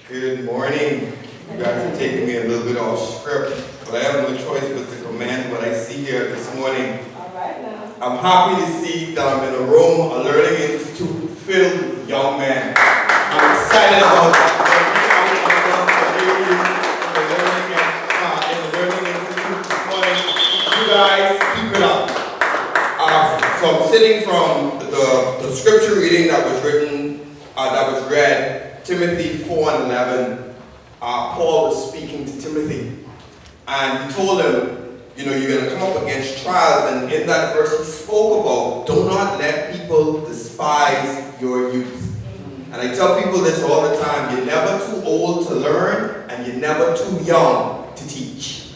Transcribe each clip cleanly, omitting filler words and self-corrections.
Good morning. You guys are taking me a little bit off script, but I have no choice but to commend what I see here this morning. All right now. I'm happy to see that I'm in a room, a learning institute filled with young men. I'm excited about in the learning institute this morning. You guys, keep it up. So I'm sitting from the scripture reading that was read, Timothy 4:11. Paul was speaking to Timothy, and he told him, you're going to come up against trials, and in that verse he spoke about, do not let people despise your youth. And I tell people this all the time, you're never too old to learn, and you're never too young to teach.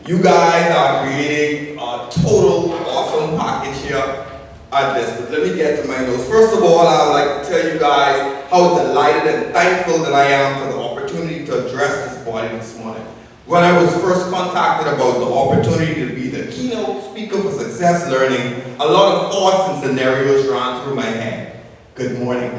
You guys are creating a total awesome package here at this, but let me get to my notes. First of all, I would like to tell you guys how delighted and thankful that I am for the opportunity to address this body this morning. When I was first contacted about the opportunity to be the keynote speaker for Success Learning, a lot of thoughts and scenarios ran through my head. Good morning.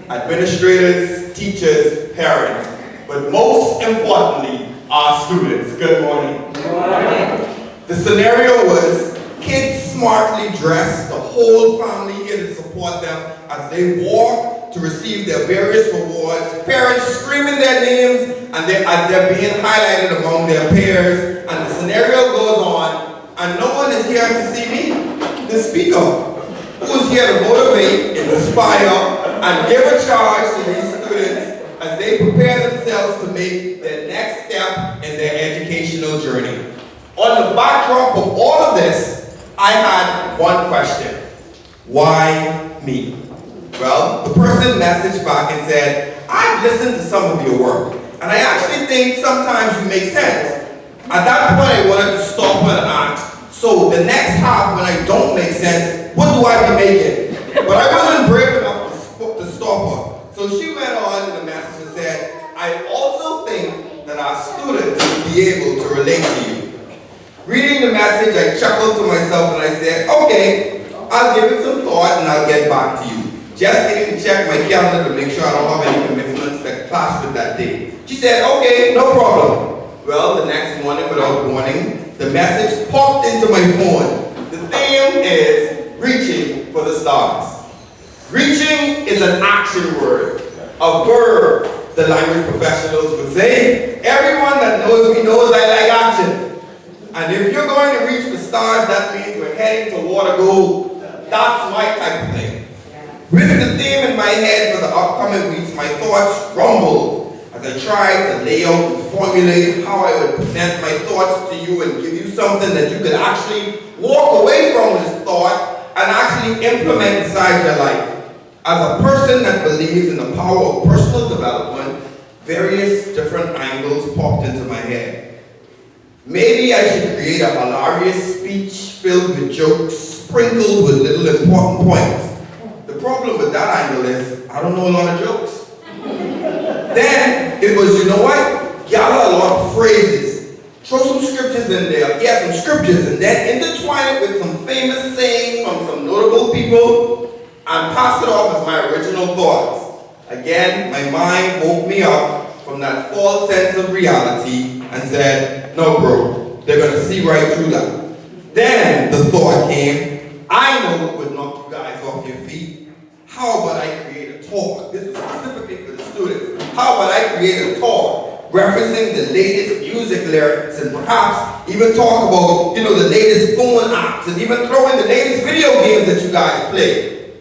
Administrators, teachers, parents, but most importantly, our students. Good morning. Good morning. The scenario was kids smartly dressed, the whole family here to support them as they walk to receive their various rewards, parents screaming their names and as they're being highlighted among their peers, and the scenario goes on, and no one is here to see me, the speaker, who is here to motivate, inspire, and give a charge to these students as they prepare themselves to make their next step in their educational journey. On the backdrop of all of this, I had one question. Why me? Well, the person messaged back and said, I've listened to some of your work, and I actually think sometimes you make sense. At that point, I wanted to stop her and ask, so the next half when I don't make sense, what do I be making? But I wasn't brave enough to stop her. So she went on in the message and said, I also think that our students will be able to relate to you. Reading the message, I chuckled to myself and I said, okay, I'll give it some thought and I'll get back to you. Just needing to check my calendar to make sure I don't have any commitments that clash with that day. She said, okay, no problem. Well, the next morning, without warning, the message popped into my phone. The theme is reaching for the stars. Reaching is an action word, a verb, the language professionals would say. Everyone that knows me knows I like action. And if you're going to reach the stars, that means we're heading toward a goal. That's my type of thing. With the theme in my head for the upcoming weeks, my thoughts rumbled as I tried to lay out and formulate how I would present my thoughts to you and give you something that you could actually walk away from this thought and actually implement inside your life. As a person that believes in the power of personal development, various different angles popped into my head. Maybe I should create a hilarious speech filled with jokes, sprinkled with little important points. The problem with that angle is, I don't know a lot of jokes. Then it was, you know what? Gather a lot of phrases. Throw some scriptures in there. Yeah, some scriptures. And then intertwine it with some famous sayings from some notable people and pass it off as my original thoughts. Again, my mind woke me up from that false sense of reality and said, no bro, they're going to see right through that. Then the thought came, I know what would knock you guys off your feet. How about I create a talk? This is specifically for the students. How about I create a talk referencing the latest music lyrics and perhaps even talk about, the latest phone apps and even throw in the latest video games that you guys play.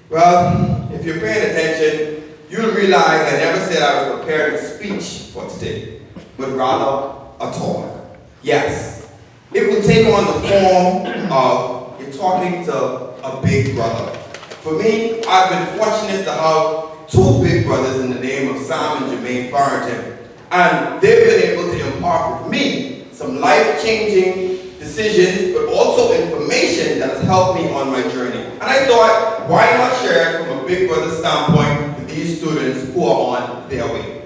Well, if you're paying attention, you'll realize I never said I was preparing a speech for today, but rather a talk. Yes, it will take on the form of you're talking to a big brother. For me, I've been fortunate to have two big brothers in the name of Sam and Jermaine Farrington, and they've been able to impart with me some life-changing decisions, but also information that has helped me on my journey. And I thought, why not share it from a big brother standpoint with these students who are on their way?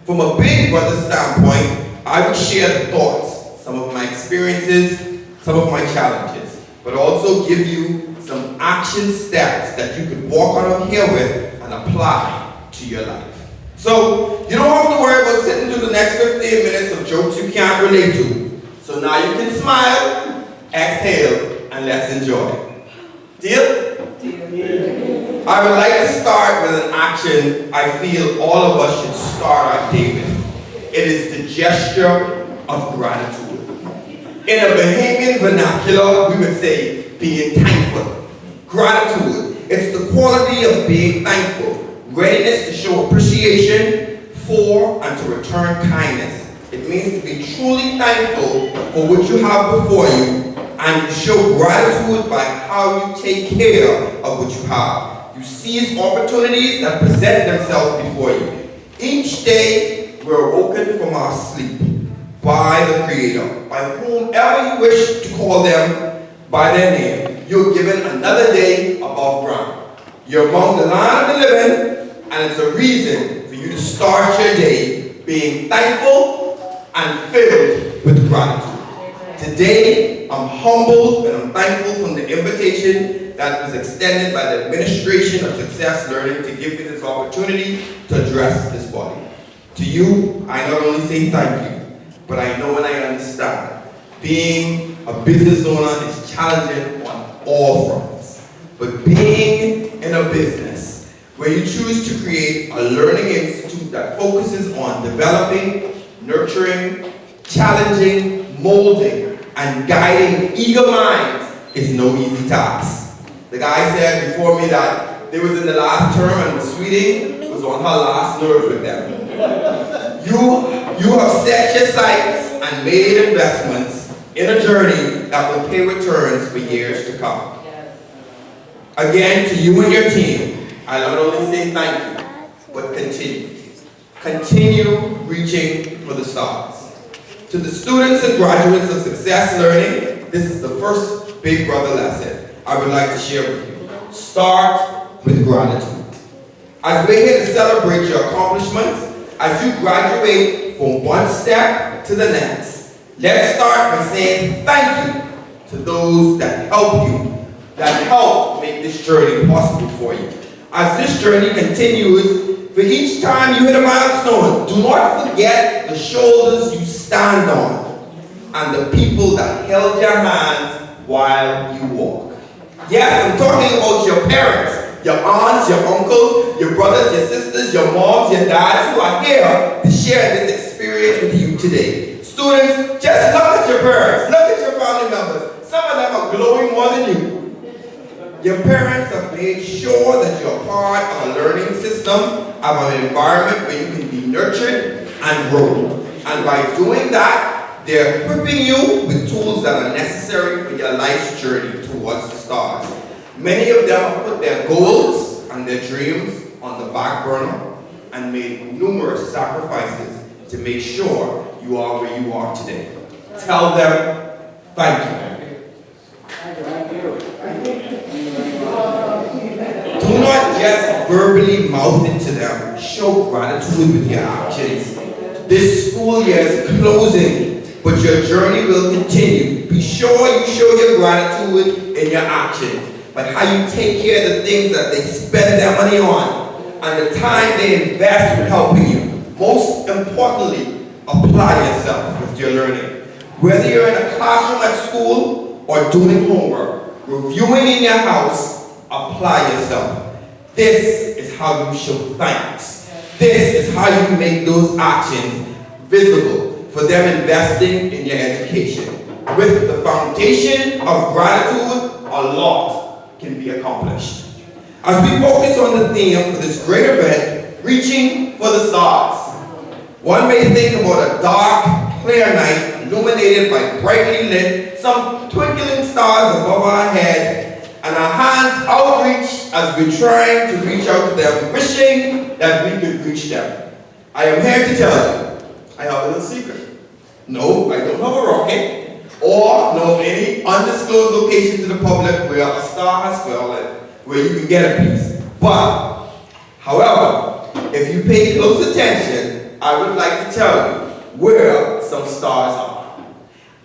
From a big brother standpoint, I would share the thoughts, some of my experiences, some of my challenges, but also give you some action steps that you could walk out of here with and apply to your life. So you don't have to worry about sitting through the next 15 minutes of jokes you can't relate to. So now you can smile, exhale, and let's enjoy. Deal? Deal. I would like to start with an action I feel all of us should start our day with. It is the gesture of gratitude. In a Bahamian vernacular, we would say being thankful. Gratitude. It's the quality of being thankful. Readiness to show appreciation for and to return kindness. It means to be truly thankful for what you have before you, and you show gratitude by how you take care of what you have. You seize opportunities that present themselves before you. Each day, we're woken from our sleep by the Creator, by whomever you wish to call them by their name. You're given another day above ground. You're among the land of the living, and it's a reason for you to start your day being thankful and filled with gratitude. Today, I'm humbled and I'm thankful from the invitation that was extended by the Administration of Success Learning to give me this opportunity to address this body. To you, I not only say thank you, but I know and I understand. Being a business owner is challenging on all fronts. But being in a business where you choose to create a learning institute that focuses on developing, nurturing, challenging, molding, and guiding eager minds is no easy task. The guy said before me that they was in the last term and the sweetie was on her last nerve with them. You have set your sights and made investments in a journey that will pay returns for years to come. Again, to you and your team, I not only say thank you, but continue. Continue reaching for the stars. To the students and graduates of Success Learning, this is the first Big Brother lesson I would like to share with you. Start with gratitude. As we're here to celebrate your accomplishments, as you graduate from one step to the next, let's start by saying thank you to those that help you, that help make this journey possible for you. As this journey continues, for each time you hit a milestone, do not forget the shoulders you stand on and the people that held your hands while you walk. Yes, I'm talking about your parents, your aunts, your uncles, your brothers, your sisters, your moms, your dads who are here to share this experience with you today. Students, just look at your parents, look at your family members. Some of them are glowing more than you. Your parents have made sure that you're part of a learning system, of an environment where you can be nurtured and grow. And by doing that, they're equipping you with tools that are necessary for your life's journey towards the stars. Many of them have put their goals and their dreams on the back burner and made numerous sacrifices to make sure you are where you are today. Tell them, thank you. Do not just verbally mouth it to them. Show gratitude with your actions. This school year is closing, but your journey will continue. Be sure you show your gratitude in your actions, but how you take care of the things that they spend their money on and the time they invest in helping you. Most importantly, apply yourself with your learning. Whether you're in a classroom at school or doing homework, reviewing in your house, apply yourself. This is how you show thanks. This is how you make those actions visible for them investing in your education. With the foundation of gratitude, a lot can be accomplished. As we focus on the theme for this great event, reaching for the stars, one may think about a dark, clear night illuminated by brightly lit, some twinkling stars above our head, and our hands outreach as we're trying to reach out to them, wishing that we could reach them. I am here to tell you, I have a little secret. No, I don't have a rocket, or no any undisclosed location to the public where a star has fallen, where you can get a piece. But, however, if you pay close attention, I would like to tell you where some stars are.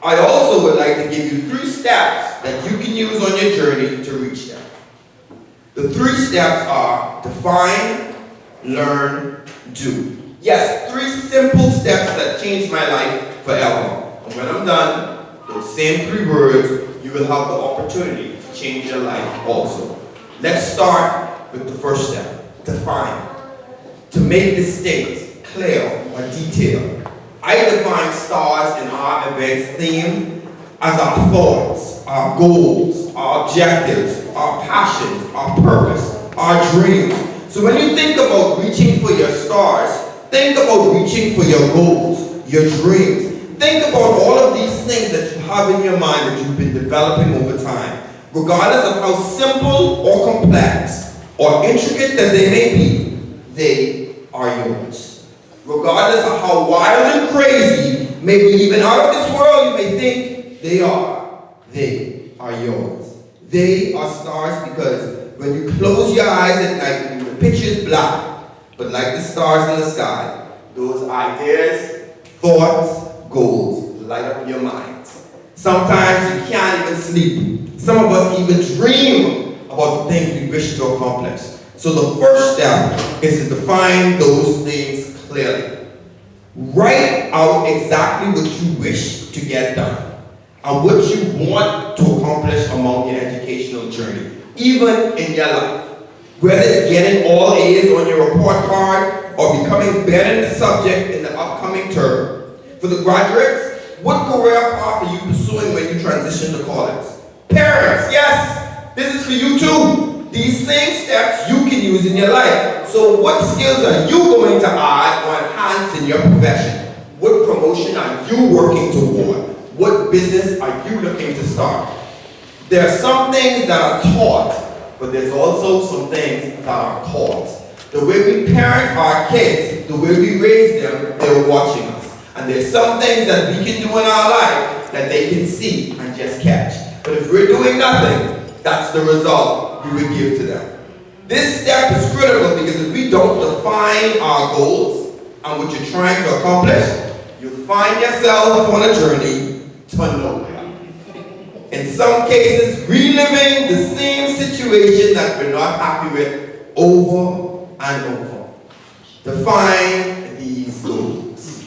I also would like to give you 3 steps that you can use on your journey to reach them. The 3 steps are define, learn, do. Yes, 3 simple steps that changed my life forever. And when I'm done, those same 3 words, you will have the opportunity to change your life also. Let's start with the first step, define. To make this state clear or detailed, I define stars in our event's theme as our thoughts, our goals, our objectives, our passions, our purpose, our dreams. So when you think about reaching for your stars, think about reaching for your goals, your dreams. Think about all of these things that you have in your mind that you've been developing over time. Regardless of how simple or complex or intricate that they may be, they are yours. Regardless of how wild and crazy, maybe even out of this world you may think they are yours. They are stars because when you close your eyes at night, the picture is black, but like the stars in the sky, those ideas, thoughts, goals light up your mind. Sometimes you can't even sleep. Some of us even dream about the things we wish to accomplish. So the first step is to define those things clearly. Write out exactly what you wish to get done and what you want to accomplish along your educational journey, even in your life. Whether it's getting all A's on your report card or becoming better in the subject in the upcoming term. For the graduates, what career path are you pursuing when you transition to college? Parents, yes, this is for you too. These same steps you can use in your life. So what skills are you going to add or enhance in your profession? What promotion are you working toward? What business are you looking to start? There are some things that are taught, but there's also some things that are taught. The way we parent our kids, the way we raise them, they're watching us. And there's some things that we can do in our life that they can see and just catch. But if we're doing nothing, that's the result we would give to them. This step is critical because if we don't define our goals and what you're trying to accomplish, you'll find yourself on a journey to nowhere. In some cases, reliving the same situation that we're not happy with over and over. Define these goals.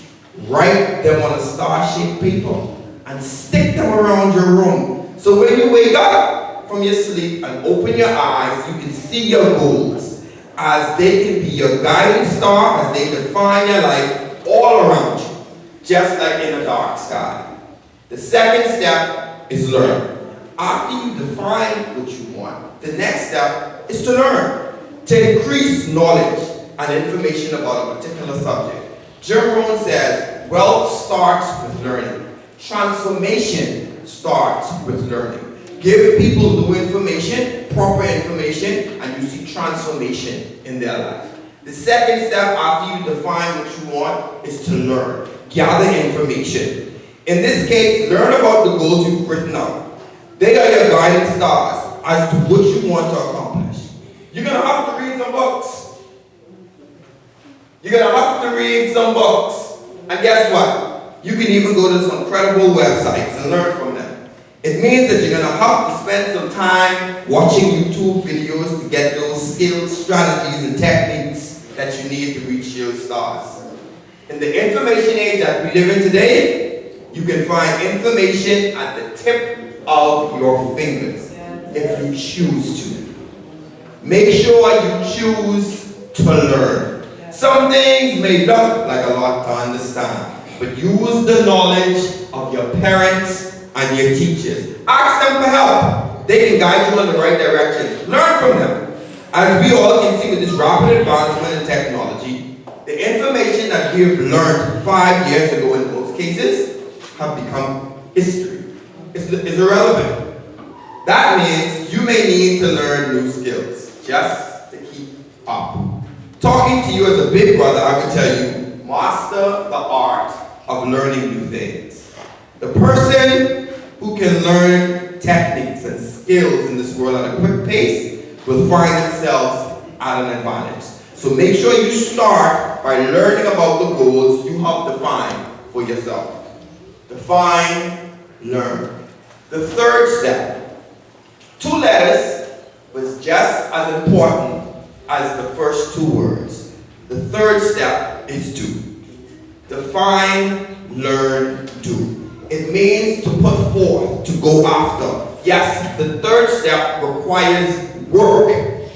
Write them on a star-shaped paper and stick them around your room. So when you wake up from your sleep and open your eyes, you can see your goals as they can be your guiding star as they define your life all around you, just like in a dark sky. The second step is learn. After you define what you want, the next step is to learn, to increase knowledge and information about a particular subject. Jim Rohn says, wealth starts with learning. Transformation starts with learning. Give people new information, proper information, and you see transformation in their life. The second step after you define what you want is to learn. Gather information. In this case, learn about the goals you've written out. They are your guiding stars as to what you want to accomplish. You're going to have to read some books. You're going to have to read some books. And guess what? You can even go to some credible websites and learn from them. It means that you're going to have to spend some time watching YouTube videos to get those skills, strategies, and techniques that you need to reach your stars. In the information age that we live in today, you can find information at the tip of your fingers if you choose to. Make sure you choose to learn. Some things may look like a lot to understand, but use the knowledge of your parents and your teachers. Ask them for help. They can guide you in the right direction. Learn from them. As we all can see with this rapid advancement in technology, the information that we have learned 5 years ago in most cases have become history. It's irrelevant. That means you may need to learn new skills just to keep up. Talking to you as a big brother, I would tell you, master the art of learning new things. The person who can learn techniques and skills in this world at a quick pace will find themselves at an advantage. So make sure you start by learning about the goals you have defined for yourself. Define, learn. The third step, 2 letters, was just as important as the first 2 words. third step is do. Define, learn, do. It means to put forth, to go after. Yes, the third step requires work.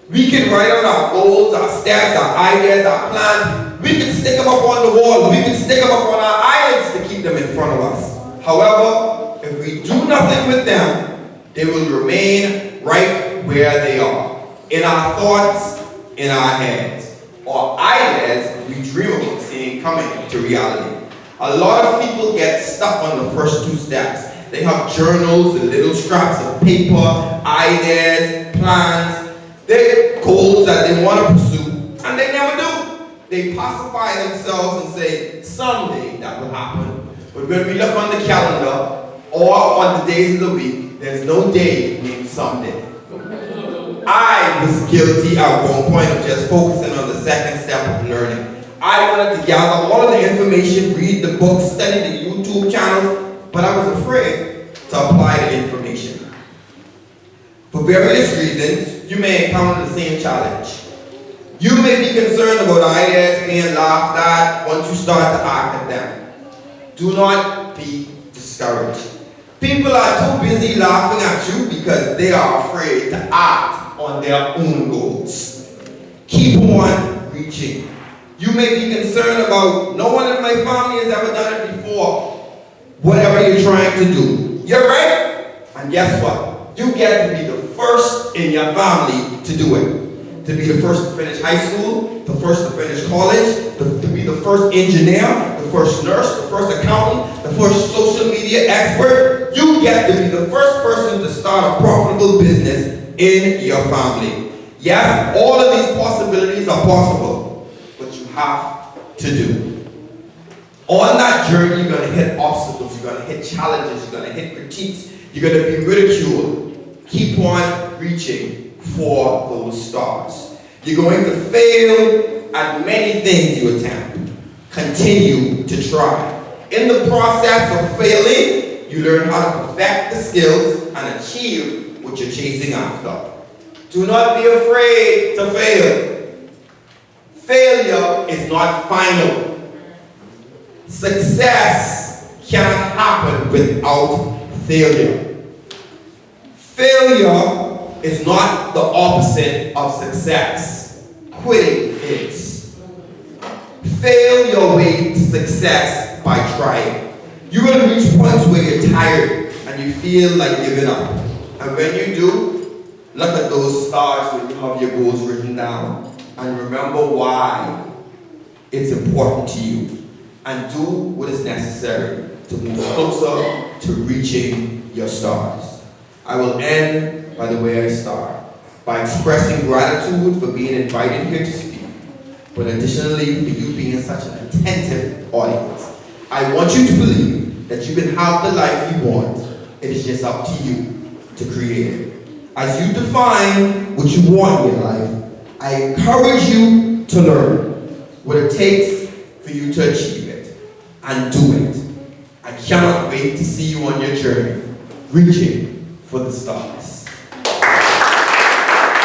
We can write out our goals, our steps, our ideas, our plans. We can stick them up on the wall. We can stick them up on our islands to keep them in front of us. However, if we do nothing with them, they will remain right where they are. In our thoughts, in our heads. Or ideas we dream about seeing coming to reality. A lot of people get stuck on the first two steps. They have journals and little scraps of paper, ideas, plans, their goals that they want to pursue, and they never do. They pacify themselves and say, someday that will happen. But when we look on the calendar, or on the days of the week, there's no day named someday. I was guilty at one point of just focusing on the second step of learning. I wanted to gather all of the information, read the books, study the YouTube channels, but I was afraid to apply the information. For various reasons, you may encounter the same challenge. You may be concerned about ideas being laughed at once you start to act at them. Do not be discouraged. People are too busy laughing at you because they are afraid to act on their own goals. Keep on reaching. You may be concerned about no one in my family has ever done it before. Whatever you're trying to do, you're right. And guess what? You get to be the first in your family to do it. To be the first to finish high school, the first to finish college, to be the first engineer, the first nurse, the first accountant, the first social media expert. You get to be the first person to start a profitable business in your family. Yes, all of these possibilities are possible, but you have to do. On that journey, you're going to hit obstacles, you're going to hit challenges, you're going to hit critiques, you're going to be ridiculed. Keep on reaching for those stars. You're going to fail at many things you attempt. Continue to try. In the process of failing, you learn how to perfect the skills and achieve what you're chasing after. Do not be afraid to fail. Failure is not final. Success cannot happen without failure. Failure is not the opposite of success. Quitting is. Fail your way to success by trying. You're going to reach points where you're tired and you feel like giving up. And when you do, look at those stars when you have your goals written down and remember why it's important to you. And do what is necessary to move closer to reaching your stars. I will end by the way I start, by expressing gratitude for being invited here to speak, but additionally for you being such an attentive audience. I want you to believe that you can have the life you want. It is just up to you to create it. As you define what you want in your life, I encourage you to learn what it takes for you to achieve it. And do it. I cannot wait to see you on your journey, reaching for the stars.